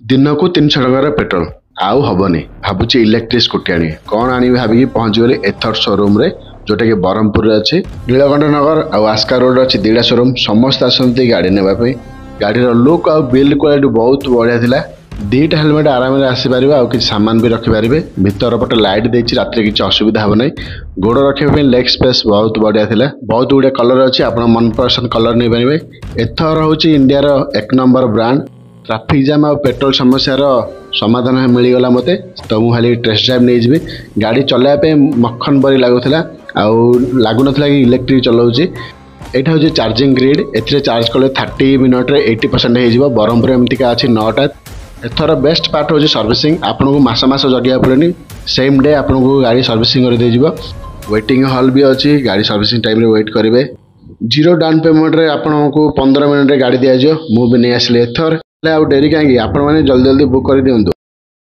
दिन को 300 टकर पेट्रोल आउ हेनी भावुँ इलेक्ट्रिक स्कूटी आनी कौन आनी भाविकी पहुँचीगली एथर शोरूम रे जोटा कि ब्रह्मपुर अच्छी नीलकंठ नगर आस्का रोड अच्छी दीटा शोरूम समस्त आसती गाड़ी नापी गाड़ी लुक आ बिल्ड क्वालिटी बहुत बढ़िया थिला। दीटा हेलमेट आराम से आसीपर आ कि सामान भी रखिपारे भीतर पटे लाइट देती रात किसी असुविधा हे ना गोड़ रखापी लेग स्पेस बहुत बढ़िया थिला। बहुत गुड़े कलर अच्छी आप मन पसंद कलर नहीं पारे। एथर हूँ इंडिया एक नंबर ब्रांड ट्राफिक जाम आ पेट्रोल समस्यार समाधान मिलगला मत तो मुझे टेस्ट ड्राइव नहीं जी गाड़ी चलाइबे मक्खन परी लगुला लगुन कि इलेक्ट्रिक चलाऊँगी। यहाँ हूँ चार्जिंग ग्रिड ए चार्ज कले 30 मिनट 80% हो ब्रह्मपुर एमतीका अच्छी 9टा। एथर बेस्ट पार्ट हूँ सर्विसिंग आपन को मास जगिया पड़े सेम डे आपन को गाड़ी सर्विसिंग कर दे वेटिंग हॉल भी अच्छी गाड़ी सर्विसिंग टाइम रे वेट करेंगे। जीरो डाउन पेमेंट रे आपन को 15 मिनट गाड़ी दिज्व मुझे नहीं आसली एथर आ डेरी कहीं आपण मैंने जल्दी जल्दी बुक कर दिंतु।